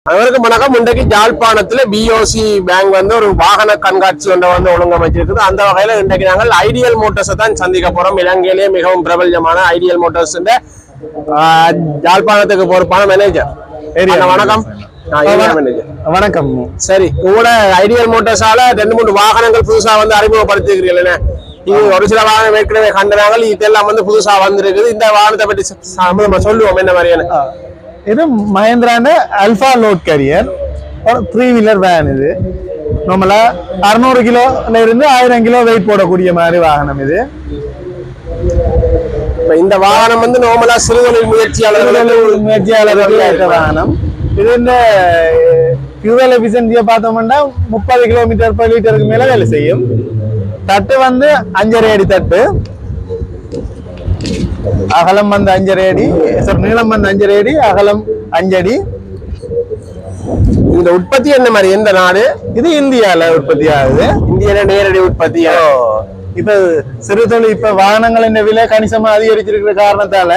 அவருக்கு வணக்கம். இன்றைக்கு யாழ்ப்பாணத்துல பிஓசி பேங்க் வந்து ஒரு வாகன கண்காட்சி ஒன்றை வந்து ஒழுங்கமைச்சிருக்குது. அந்த வகையில இன்றைக்கு நாங்கள் ஐடியல் மோட்டார்ஸை தான் சந்திக்க போறோம். இலங்கையிலேயே மிகவும் பிரபல்யமான ஐடியல் மோட்டார்ஸ் யாழ்ப்பாணத்துக்கு பொறுப்பான மேனேஜர். வணக்கம். வணக்கம். சரி, உங்களோட ஐடியல் மோட்டார்ஸால 2-3 வாகனங்கள் புதுசா வந்து அறிமுகப்படுத்திருக்கிறீர்கள். இது ஒரு சில வாகனம் ஏற்கனவே கண்டனாங்கள், இதெல்லாம் வந்து புதுசா வந்திருக்குது. இந்த வாகனத்தை பற்றி சொல்லுவோம் என்ன மாதிரியான. இது மஹேந்திரான அல்ஃபா லோட் கேரியர், ஒரு 3 வீலர் வேன். இது நம்மளா 600 கிலோல இருந்து 1000 கிலோ வெயிட் போடக்கூடிய மாதிரி வாகனம். இது இந்த வாகனம் வந்து நார்மலா சிறுதொழில் முயற்சியாளர்கள் வாகனம். இது இந்த ஃபியூவல் எஃபிஷியன்சியை பார்த்தோம்னா 30 கிலோமீட்டர் per லிட்டருக்கு மேல வேலை செய்யும். தட்டு வந்து 5.5 அடி தட்டு, அகலம் வந்து 5.5 அடி, நீளம் வந்து 5.5 அடி, அகலம் 5 அடி. இந்த உற்பத்தி என்ன மாதிரி, எந்த நாடு இது? இந்தியால உற்பத்தி ஆகுது. இந்தியால நேரடி உற்பத்தி. இப்ப சிறு தொழில், இப்ப வாகனங்களின் விலை கணிசமா அதிகரிச்சிருக்கிற காரணத்தால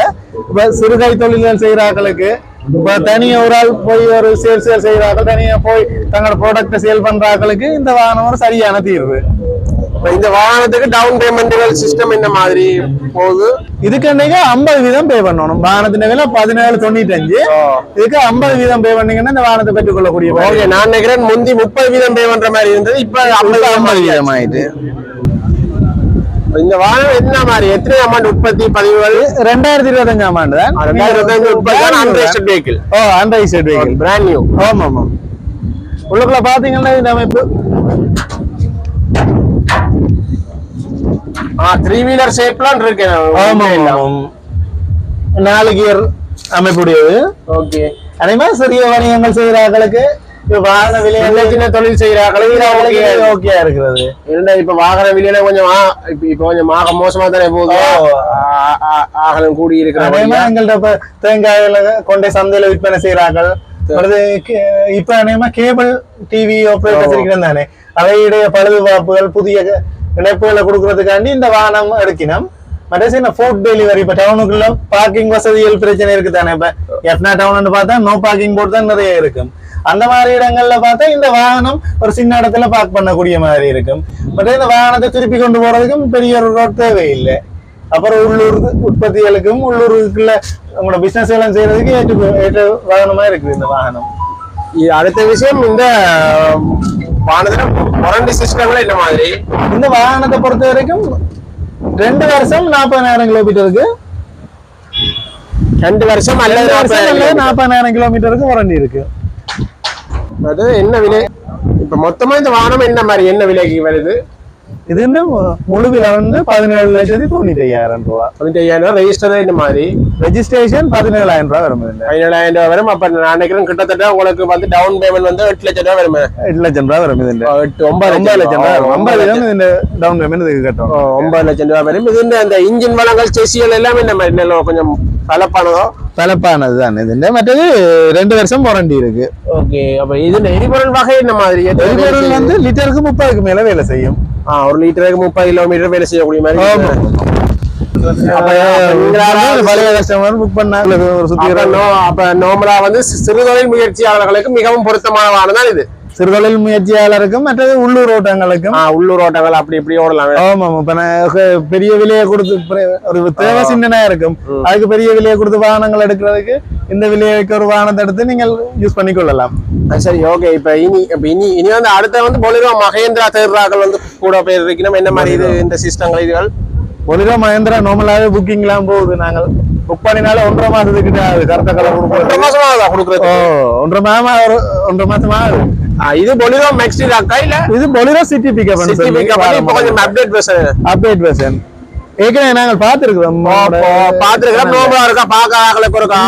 இப்ப சிறுகை தொழில்கள் செய்யறாங்களுக்கு, இப்ப தனியா ஒரு ஆள் போய் ஒரு சேல் செய்யறாங்க, தனியா போய் தங்களோட ப்ராடக்ட சேல் பண்றாங்களுக்கு இந்த வாகனம் ஒரு சரியான தீர்வு. இந்த வாகனத்துக்கு டவுன் பேமெண்ட் சிஸ்டம் என்ன மாதிரி போகுது? இதுக்கு 50% பே பண்ணணும். வாகனத்தின் விலை 1795. இதுக்கு 50% பே பண்ணீங்கன்னா இந்த வாகனத்தை பெற்றுக் கொள்ளக்கூடிய. நான் நினைக்கிறேன் முந்தி 30% பே பண்ற மாதிரி இருந்தது, இப்ப 50% ஆயிட்டு. இந்த வாகனம் என்ன மாதிரி, எத்தனை அமௌண்ட் உற்பத்தி பதிவுகள்? 2025 ஆமாண்டு தான். 2025 உற்பத்தி. Unregistered vehicle. Unregistered vehicle, brand new. ஆமா ஆமா. உள்ளுக்குள்ள பாத்தீங்கன்னா இந்த அமைப்பு 3 வீலர் ஷேப்லாம் இருக்கு. ஆமா, 4 கியர் அமைப்புடையது. ஓகே. அதே மாதிரி சிறிய வணிகங்கள் செய்யறாங்களுக்கு, வாகன விலை சின்ன தொழில் செய்யறாங்களுக்கு ஓகே இருக்கிறது. இப்ப வாகன விலையில கொஞ்சம் மோசமா தானே போகுது, ஆகலம் கூடி இருக்கிற. எங்கள்ட்ட இப்ப தேங்காய்களை கொண்டே சந்தையில விற்பனை செய்யறார்கள். இப்ப அநேகமா கேபிள் டிவி ஆபரேட்டர்ஸ் இருக்கிறது தானே, அவையுடைய பழுதுபார்ப்புகள், புதிய இணைப்புகளை கொடுக்கறதுக்காண்டி இந்த வாகனம் எடுக்கணும். மற்ற ஃபுட் டெலிவரி, இப்ப டவுனுக்குள்ள பார்க்கிங் வசதிகள் பிரச்சனை இருக்கு தானே. இப்ப எஃப்னா டவுன் பார்த்தா நோ பார்க்கிங் போர்டு தான் நிறைய இருக்கும். அந்த மாதிரி இடங்கள்ல பார்த்தா இந்த வாகனம் ஒரு சின்ன இடத்துல பார்க் பண்ணக்கூடிய மாதிரி இருக்கும். மற்ற இந்த வாகனத்தை திருப்பி கொண்டு போறதுக்கும் பெரிய ஒரு ரோட் தேவையில்லை. அப்புறம் உள்ளூர் உற்பத்திகளுக்கும் உள்ளூருக்குள்ள உங்களோட பிசினஸ் எல்லாம் செய்யறதுக்கு ஏற்ற வாகனமா இருக்குது இந்த வாகனம். அடுத்த விஷயம், இந்த வாகனத்துல வாரண்டி சிஸ்டம்ல என்ன மாதிரி? இந்த வாகனத்தை பொறுத்த வரைக்கும் 2 வருஷம் 40,000 கிலோமீட்டருக்கு, 2 வருஷம் அல்லது 40,000 கிலோமீட்டருக்கு வாரண்டி இருக்கு. அது என்ன விலை? இப்ப மொத்தமா இந்த வாகனம் என்ன மாதிரி, என்ன விலைக்கு வருது? இது முழு விலை வந்து 17,95,000 ரூபாய். 15,000 ரெஜிஸ்டர் என்ன மாதிரி? ரெஜிஸ்ட்ரேஷன் 17,000 ரூபாய் வரும். 17,000 ரூபாய் வரும். அப்ப நான் நினைக்கிறேன் கிட்டத்தட்ட உங்களுக்கு வந்து டவுன் பேமெண்ட் வந்து 8 லட்சம் ரூபாய் வரும். 8 லட்சம் ரூபாய் வரும். இது 9 லட்சம் ரூபாய். 50,000 டவுன் பேமெண்ட் இதுக்கு கட்டணும். 9 லட்சம் ரூபாய் வரும். இது இந்த இன்ஜின் வளங்கள், செசியல் எல்லாமே இந்த மாதிரி கொஞ்சம் பலப்பானது தான் இது. மற்றது 2 வருஷம் வாரண்டி இருக்கு. ஓகே. அப்ப இது எரிபொருள் வகை என்ன மாதிரி? எரிபொருள் வந்து லிட்டருக்கு 30க்கு மேல வேலை செய்யும். 1 லிட்டருக்கு 30 கிலோமீட்டர் வேலை செய்யக்கூடிய மாதிரி. பழைய கஸ்டமர் புக் பண்ணா ஒரு சுத்தி. அப்ப நார்மலா வந்து சிறுதொழில் முயற்சியாளர்களுக்கு மிகவும் பொருத்தமானதான் இது. சிறுதொழில் முயற்சியாளருக்கும் மற்றது உள்ளூர் ஓட்டங்களுக்கும். உள்ளூர் ஓட்டங்கள் அப்படி இப்படி ஓடலாம். ஆமா, இப்ப பெரிய விலையை கொடுத்து ஒரு தேவை சின்னனா இருக்கும், அதுக்கு பெரிய விலையை கொடுத்து வாகனங்கள் எடுக்கிறதுக்கு இந்த விலைக்கு ஒரு வாகனத்தை எடுத்து நீங்கள் யூஸ் பண்ணிக்கொள்ளலாம். சரி, ஓகே. இப்ப இனி வந்து அடுத்த வந்து பொலிரோ மகேந்திரா தேர்றாக்கள் வந்து கூட பேர் இருக்கணும். என்ன மாதிரி இது இந்த சிஸ்டங்கள் இதுகள்? பொலிரோ மகேந்திரா நார்மலாவே புக்கிங் எல்லாம் போகுது. நாங்கள் புக் பண்ணினால 1.5 மாசத்துக்கிட்ட ஆகுது. கரெக்டா கலர் 1.5 மாசமா கொடுக்குறது. 1.5 மாசமா ஆகுது. இது பொலிரோ மேக்ஸி ராக்கா இல்ல இது பொலிரோ சிட்டி பிக்கப் இப்ப கொஞ்சம் அப்டேட் வெர்ஷன் ஏற்கனவே நாங்கள் பார்த்திருக்கிறோம். நோபலா இருக்கா பாக்க இருக்கா.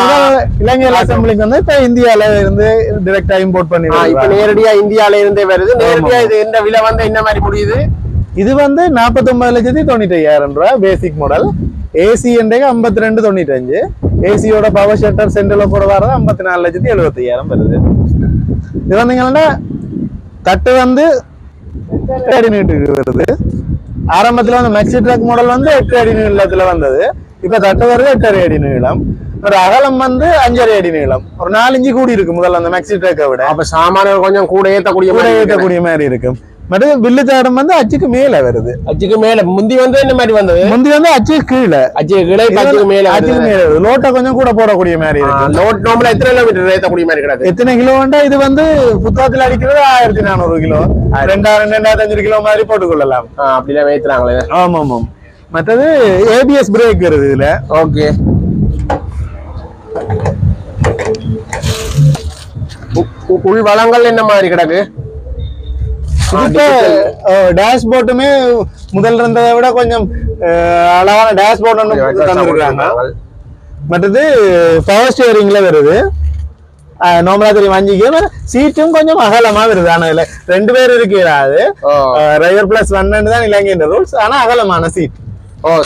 இலங்கையில் அசம்பிளிக்கு வந்து இப்ப இந்தியால இருந்து டைரக்டா இம்போர்ட் பண்ணி இப்ப நேரடியா இந்தியால இருந்தே வருது. நேரடியா இது இந்த விலை வந்து என்ன மாதிரி முடியுது? இது வந்து 49,95,000 ரூபாய் பேசிக் மாடல். ஏசி 52,95. ஏசியோட பவர் ஷட்டர் சென்டர்ல கூட வர்றது 54,75,000 வருது. இது வந்தீங்கன்னா தட்டு வந்து 8 அடி நீட்டுக்கு வருது. ஆரம்பத்துல வந்து மேக்ஸி ட்ரக் மாடல் வந்து 8 அடி நீளத்துல வந்தது. இப்ப தட்டு வருது 8 அடி நீளம். ஒரு அகலம் வந்து 5.5 அடி நீளம், ஒரு 4 இன்ச்சு கூடி இருக்கு முதல்ல அந்த மேக்ஸி ட்ரக்கை விட. அப்ப சாமான கொஞ்சம் கூட ஏத்தக்கூடிய மாதிரி இருக்கும். மற்ற வில்லு தாடம் வந்து அச்சுக்கு மேல வருது. அச்சுக்கு மேல முந்தி வந்து இந்த மாதிரி வந்தது, முந்தி வந்து அச்சுக்கு கீழே, அச்சுக்கு மேல வருது. லோட்டை கொஞ்சம் கூட போடக்கூடிய மாதிரி இருக்கு. லோட் நார்மலா எத்தனை கிலோமீட்டர் ஏத்தக்கூடிய மாதிரி கிடையாது. எத்தனை கிலோ வேண்டா இது வந்து புத்தகத்துல அடிக்கிறது 1400 கிலோ, 2500 கிலோ மாதிரி போட்டுக்கொள்ளலாம். அப்படிலாம் ஏத்துறாங்களே. ஆமா ஆமா. மற்றது ABS பிரேக் வருது இதுல. ஓகே. உள் வளங்கள் என்ன மாதிரி கிடக்கு? டேஷ்போர்ட்டுமே முதல்ல இருந்ததை விட கொஞ்சம் அழகான டேஷ்போர்ட் தந்துருக்காங்க. மற்றது பவர் ஸ்டியரிங்ல வருது. நார்மலா தெரியும் 5 கிலோ. சீட்டும் கொஞ்சம் அகலமா வருது. ஆனா இதுல 2 பேர் இருக்கிறாது. டிரைவர் பிளஸ் 1 தான் இலங்கையின் ரூல்ஸ். ஆனா அகலமான சீட்.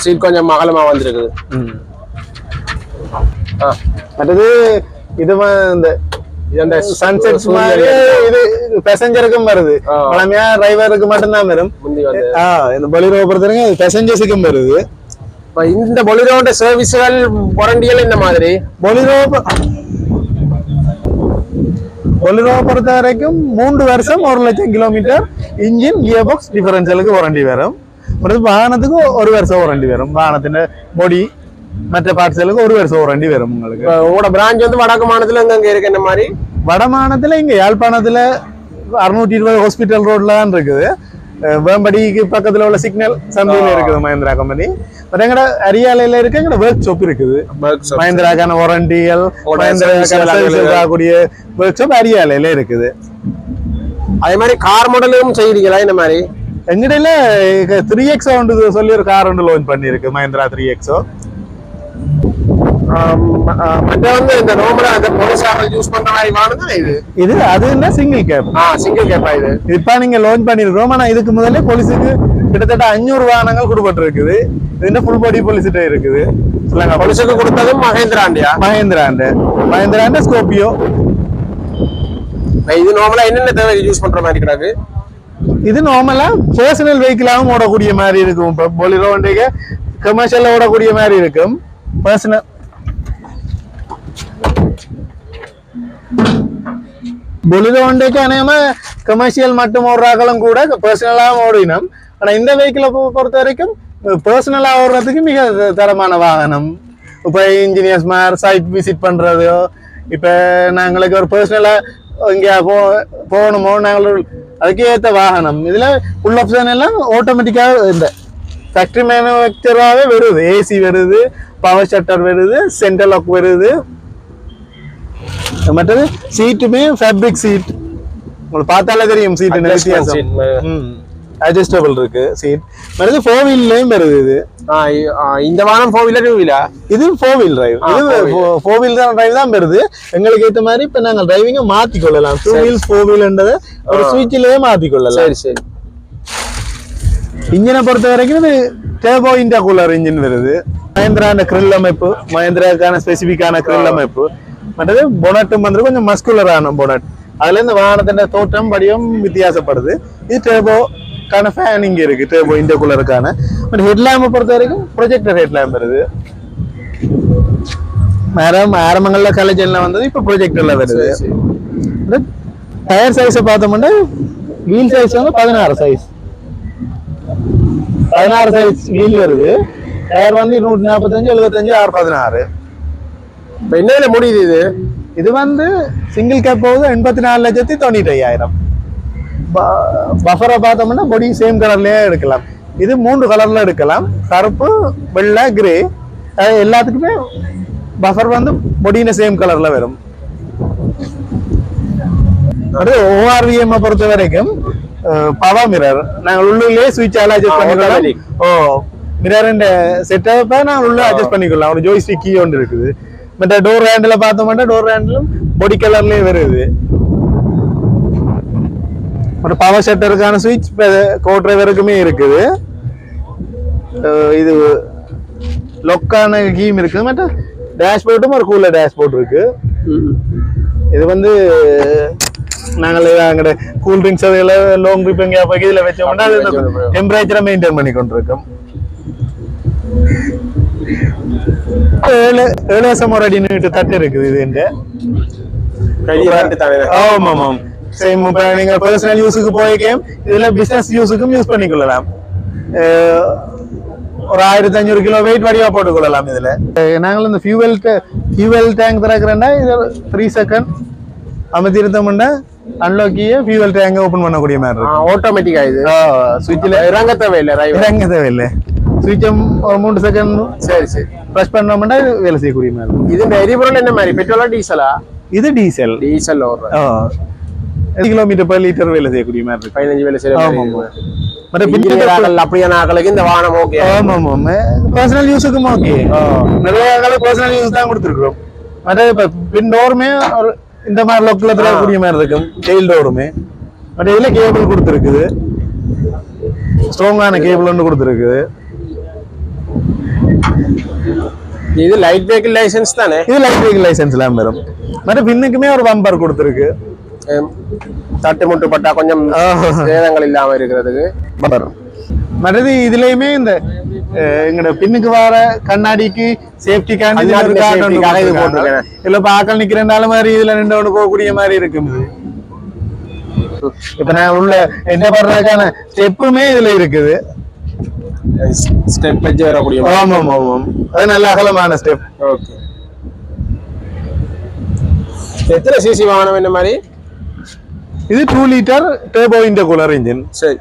சீட் கொஞ்சம் அகலமா வந்திருக்குது. மற்றது இது இந்த சன்செட் மாதிரி இது பேசஞ்சருக்கும் வருது. பழமையா டிரைவருக்கு மட்டும்தான் வரும். இந்த பொலிரோ பொறுத்தவரைக்கும் பேசஞ்சர்ஸுக்கும் வருது. இந்த பொலிரோட சர்வீஸ்கள் வாரண்டிகள் இந்த மாதிரி பொலிரோ பொறுத்த வரைக்கும் 3 வருஷம் 1 லட்சம் கிலோமீட்டர் இன்ஜின் கியர் பாக்ஸ் டிஃபரன்ஷியலுக்கு வாரண்டி வரும். வாகனத்துக்கு 1 வருஷம் வாரண்டி வரும். வாகனத்தின் பொடி மற்ற பார்ட்ஸ்களுக்கு 1 வருஷம் வாரண்டி வரும். உங்களுக்கு உங்களோட பிரான்ச் வந்து வடக்கு மாநிலத்துல எங்க இருக்கு? என்ன மாதிரி வடமானத்துல இங்க யாழ்ப்பாணத்துல 620 ஹாஸ்பிட்டல் ரோட்ல தான் இருக்குது. வேம்படிக்கு பக்கத்துல உள்ள சிக்னல் சந்தையில இருக்குது மஹிந்திரா கம்பெனி. பட் எங்கட அரியாலையில இருக்கு எங்கட ஒர்க் ஷாப் இருக்குது. மஹிந்திராக்கான வாரண்டிகள், மஹிந்திராக்கூடிய ஒர்க் ஷாப் அரியாலையில இருக்குது. அதே மாதிரி கார் மாடலும் செய்யறீங்களா? இந்த மாதிரி எங்கடையில 3X சொல்லி ஒரு கார் ஒன்று லான்ச் பண்ணிருக்கு, மஹிந்திரா 3X. மற்ற வந்து இந்த நார்மலா அந்த மோட்டார்சைக்கிள் யூஸ் பண்ற மாதிரி வாங்குனது இது அது என்ன சிங்கிள் கேப். சிங்கிள் கேப்பா இது? இப்ப நீங்க லான்ச் பண்ணிருக்கோம். ஆனா இதுக்கு முதல்ல போலீஸுக்கு கிட்டத்தட்ட 500 வாகனங்கள் கொடுப்பட்டிருக்குது. இது ஃபுல் பாடி போலீஸ்கிட்ட இருக்குது. போலீஸுக்கு கொடுத்ததும் மஹிந்திராண்ட ஸ்கோபியோ. இது நார்மலா என்னென்ன தேவை யூஸ் பண்ற மாதிரி கிடக்கு? இது நார்மலா பர்சனல் வெஹிக்கிளாவும் ஓடக்கூடிய மாதிரி இருக்கும். இப்போ பொலிரோ வண்டிக்கு கமர்ஷியல்ல ஓடக்கூடிய மாதிரி இருக்கும். பர்சனல் பொலிரோ வண்டிக்கு அநேகமா கமர்ஷியல் மட்டும் ஓடுறாங்களும் கூட பர்சனலாகவும் ஓடினோம். ஆனா இந்த வெஹிக்கிளை பொறுத்த வரைக்கும் பர்சனலா ஓடுறதுக்கு மிக தரமான வாகனம். இப்போ இன்ஜினியர்ஸ் மாதிரி சைட் விசிட் பண்றதோ, இப்ப நாங்களுக்கு ஒரு பர்சனலா இங்க போகணுமோ நாங்கள் அதுக்கு ஏற்ற வாகனம். இதுல ஃபுல் ஆப்ஷன் எல்லாம் ஆட்டோமேட்டிக்காக இந்த ஃபேக்டரி மேனுஃபேக்சராகவே வருது. ஏசி வருது, பவர் ஷட்டர் வருது, சென்ட்ரல் லாக் வருது. மற்றது சீட்டுமே ஃபேப்ரிக் சீட். உங்களுக்கு பார்த்தாலே தெரியும் சீட்டு வித்தியாசம். அட்ஜஸ்டபிள் இருக்கு சீட். மற்றது 4 வீல்லயும் வருது. இது இந்த வாரம் 4 வீலர் 2 வீலா? இது 4 வீல் டிரைவ். இது 4 வீல் டிரைவ் தான் வருது. எங்களுக்கு ஏற்ற மாதிரி இப்ப நாங்க டிரைவிங்க மாத்தி கொள்ளலாம். 2 வீல்ஸ் 4 வீல்ன்றத ஒரு ஸ்விட்ச்லயே மாத்தி கொள்ளலாம். சரி சரி. இன்ஜினை பொறுத்த வரைக்கும் இது டர்போ இன்டர்கூலர் இன்ஜின் வருது. மஹிந்திரான கிரில் அமைப்பு, மஹிந்திராக்கான ஸ்பெசிபிக்கான கிரில் அமைப்பு. மற்றது பொனட்டும் வந்து கொஞ்சம் மஸ்குலரான பொனட். அதுல இந்த வாகனத்தின் தோற்றம் வடிவம் வித்தியாசப்படுது. இது டர்போக்கான ஃபேன் இங்க இருக்கு, டர்போ இன்டர்கூலருக்கான. பட் ஹெட்லாம்பை பொறுத்த வரைக்கும் ப்ரொஜெக்டர் ஹெட்லாம்ப் வருது. ஆரம்பங்கள்ல கலெக்ஷன்ல வந்தது, இப்ப ப்ரொஜெக்டர்ல வருது. டயர் சைஸை பார்த்தோம்னா வீல் சைஸ் வந்து 16 சைஸ். 16 சைஸ் வீல் வருது. டயர் வந்து 245, 75, 616. இப்ப என்ன முடியுது இது? இது வந்து சிங்கிள் கேப் போகுது 84,95,000. பஃபரை பார்த்தோம்னா பொடி சேம் கலர்லயே எடுக்கலாம். இது 3 கலர்ல எடுக்கலாம், கருப்பு, வெள்ளை, கிரே. எல்லாத்துக்குமே பஃபர் வந்து பொடியின சேம் கலர்ல வரும். ORVM பொறுத்த வரைக்கும் பவர் மிரர் நாங்கள் உள்ளே சுவிட்ச் அட்ஜஸ்ட் பண்ணிக்கலாம். மிரர் செட்டப்பை நாங்கள் உள்ள அட்ஜஸ்ட் பண்ணிக்கலாம். ஒரு ஜோய்ஸ்டிக் கீ ஒன்று இருக்குது. மற்ற டோர் ஹேண்டில் பார்த்தோம்னா டோர் ஹேண்டிலும் பொடி கலர்லயே வருது. அப்புறம் பவர் ஷட்டருக்கான சுவிட்ச் கோ டிரைவருக்குமே இருக்குது. இது லொக்கான கீம் இருக்குது. மற்ற டேஷ்போர்ட்டும் ஒரு கூலர் டேஷ்போர்ட் இருக்கு. இது வந்து நாங்கள் அங்கே கூல் ட்ரிங்க்ஸ் அதில் லாங் ட்ரிப் எங்கேயா போய் இதில் வச்சோம்னா டெம்பரேச்சரை மெயின்டைன் பண்ணி கொண்டிருக்கோம். ஏழு வருஷம் ஒரு அடி நீட்டு தட்டு இருக்குது இது என்ற பெரிய தட்டு தானே. ஆமா ஆமாம் சேம் இப்போ நீங்க பர்சனல் யூஸுக்கு போய்க்கேம் இதுல பிசினஸ் யூஸுக்கும் யூஸ் பண்ணிக்கொள்ளலாம் ஒரு 1500 கிலோ வெயிட் வடிவா போட்டுக்கொள்ளலாம் இதுல நாங்கள் இந்த ஃபியூவல் டேங்க் திறக்கிறேன்னா இது 3 செகண்ட் அமைதி இருந்தோம்னா அன்லாக்கியே ஃபியூவல் டேங்க் ஓபன் பண்ணக்கூடிய மாதிரி இருக்கு ஆட்டோமேட்டிக்கா இது சுவிட்சில் இறங்க தேவையில்லை இறங்க தேவையில்லை சுவிட்சம் ஒரு 3 செகண்ட் சரி ப்ரெஸ் பண்ணோம்னா வேலை செய்யக்கூடிய மாதிரி இருக்கும் இது எரிபொருள் என்ன மாதிரி பெட்ரோலா டீசலா இது டீசல் ஓடுற கிலோமீட்டர் per லிட்டர் வேலை செய்யக்கூடிய மாதிரி இருக்கு 15 வேலை செய்யற மற்ற அப்படியான ஆக்களுக்கு இந்த வாகனம் ஓகே. ஆமா பர்சனல் யூஸுக்கும் ஓகே நிறைய ஆக்களுக்கு பர்சனல் யூஸ் தான் கொடுத்துருக்கோம் மற்ற இப்ப பின் டோருமே ஒரு இந்த மாதிரி லோக்கல்ல திறக்கக்கூடிய மாதிரி இருக்கும் டெயில் டோருமே மற்ற இதுல கேபிள் கொடுத்துருக்குது ஸ்ட்ராங்கான கேபிள் ஒன்று கொடுத்துருக்குது இது லைட் வெஹிக்கிள் லைசென்ஸ் தானே இது லைட் வெஹிக்கிள் லைசென்ஸ் எல்லாம் வரும் மற்ற பின்னுக்குமே ஒரு பம்பர் கொடுத்துருக்கு தட்டு முட்டு பட்டா கொஞ்சம் சேதங்கள் இல்லாம இருக்கிறதுக்கு பம்பர் மற்றது இதுலயுமே இந்த எங்கட பின்னுக்கு வர கண்ணாடிக்கு சேஃப்டிக்காண்டி இல்ல பாக்கள் நிக்கிறனால மாதிரி இதுல நின்று ஒன்று போகக்கூடிய மாதிரி இருக்கும் இது இப்ப நான் உள்ள என்ன பண்றதுக்கான ஸ்டெப்புமே இதுல இருக்குது ஸ்டெப் வச்சு வரக்கூடிய ஆமாம் ஆமாம் அது நல்ல அகலமான ஸ்டெப் ஓகே எத்தனை சிசி வாகனம் என்ன மாதிரி இது 2 லிட்டர் டர்போ இன்டர்கூலர் இன்ஜின் சரி